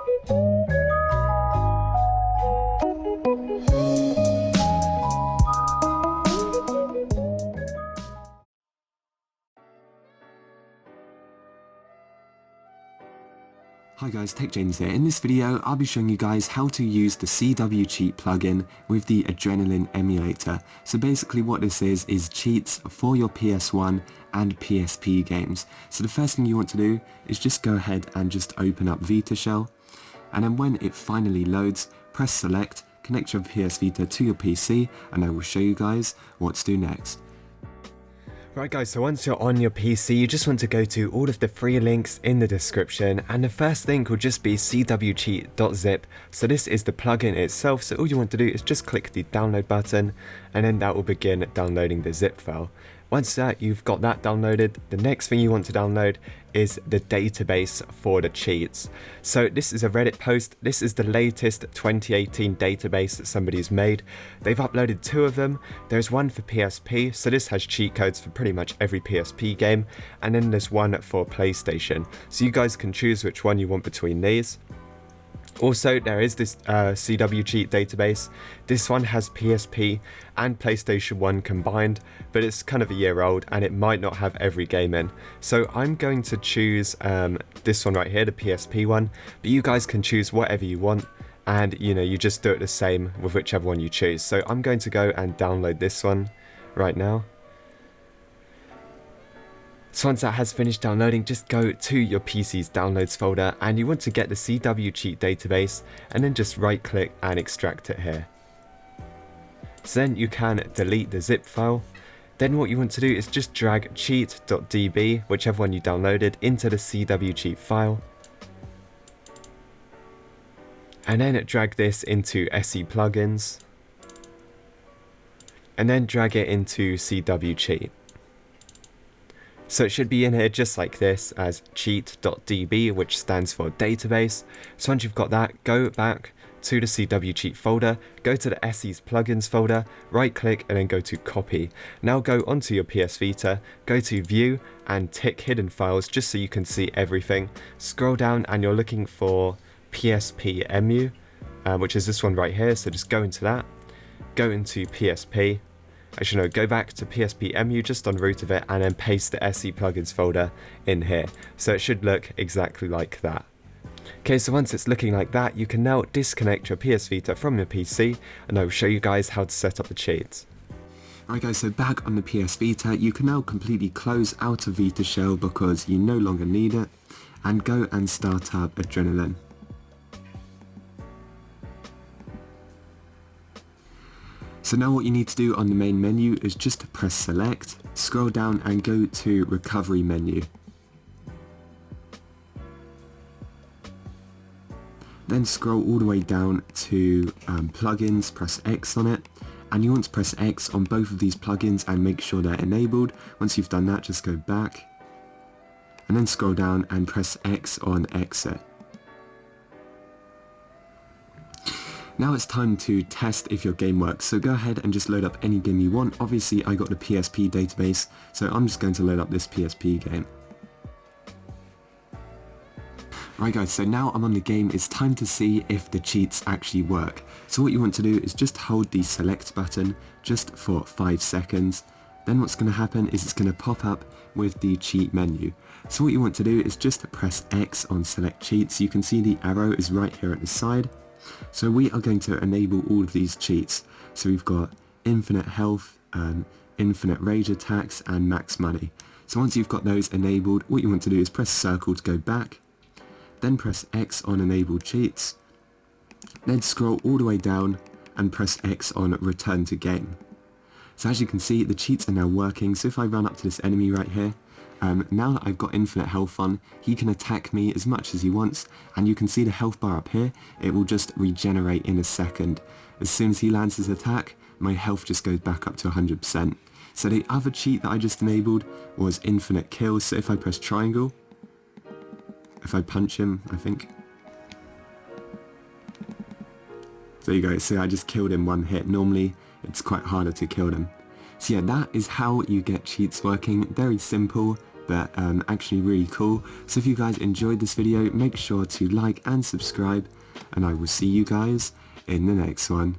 Hi guys, Tech James here. In this video, I'll be showing you guys how to use the CWCheat plugin with the Adrenaline emulator. So basically what this is cheats for your PS1 and PSP games. So the first thing you want to do is just go ahead and just open up Vita Shell. And then when it finally loads, press select, connect your PS Vita to your PC, and I will show you guys what to do next. Right guys, so once you're on your PC, you just want to go to all of the free links in the description, and the first link will just be CWCheat.zip. So this is the plugin itself, so all you want to do is just click the download button, and then that will begin downloading the zip file. Once you've got that downloaded, the next thing you want to download is the database for the cheats. So this is a Reddit post. This is the latest 2018 database that somebody's made. They've uploaded two of them. There's one for PSP, so this has cheat codes for pretty much every PSP game, and then there's one for PlayStation. So you guys can choose which one you want between these. Also, there is this CWCheat database. This one has PSP and PlayStation 1 combined, but it's kind of a year old and it might not have every game in. So I'm going to choose this one right here, the PSP one, but you guys can choose whatever you want, and you just do it the same with whichever one you choose. So I'm going to go and download this one right now. So once that has finished downloading, just go to your PC's downloads folder, and you want to get the CWCheat database, and then just right click and extract it here. So then you can delete the zip file. Then what you want to do is just drag cheat.db, whichever one you downloaded, into the CWCheat file. And then drag this into SE plugins. And then drag it into CWCheat. So it should be in here just like this as cheat.db, which stands for database. So once you've got that, go back to the CWCheat folder, go to the SE's plugins folder, right click and then go to copy. Now go onto your PS Vita, go to view and tick hidden files just so you can see everything. Scroll down and you're looking for PSP emu, which is this one right here. So just go into that, go into PSP. Actually no, go back to PSP emu just on root of it, and then paste the SE plugins folder in here. So it should look exactly like that. Okay, so once it's looking like that, you can now disconnect your PS Vita from your PC, and I will show you guys how to set up the cheats. Alright guys, so back on the PS Vita, you can now completely close out of Vita Shell because you no longer need it, and go and start up Adrenaline. So now what you need to do on the main menu is just to press select, scroll down and go to recovery menu. Then scroll all the way down to plugins, press X on it, and you want to press X on both of these plugins and make sure they're enabled. Once you've done that, just go back and then scroll down and press X on exit. Now it's time to test if your game works, so go ahead and just load up any game you want. Obviously I got the PSP database, so I'm just going to load up this PSP game. Alright guys, so now I'm on the game, it's time to see if the cheats actually work. So what you want to do is just hold the select button just for 5 seconds. Then what's going to happen is it's going to pop up with the cheat menu. So what you want to do is just press X on select cheats. You can see the arrow is right here at the side. So we are going to enable all of these cheats. So we've got infinite health, infinite rage attacks and max money. So once you've got those enabled, what you want to do is press circle to go back, then press X on enable cheats, then scroll all the way down and press X on return to game. So as you can see, the cheats are now working. So if I run up to this enemy right here, now that I've got infinite health on, he can attack me as much as he wants, and you can see the health bar up here, it will just regenerate in a second. As soon as he lands his attack, my health just goes back up to 100%. So the other cheat that I just enabled was infinite kills. So if I press triangle, if I punch him, I think. There you go, so I just killed him one hit. Normally it's quite harder to kill them. So yeah, that is how you get cheats working. Very simple, but actually really cool. So if you guys enjoyed this video, make sure to like and subscribe, and I will see you guys in the next one.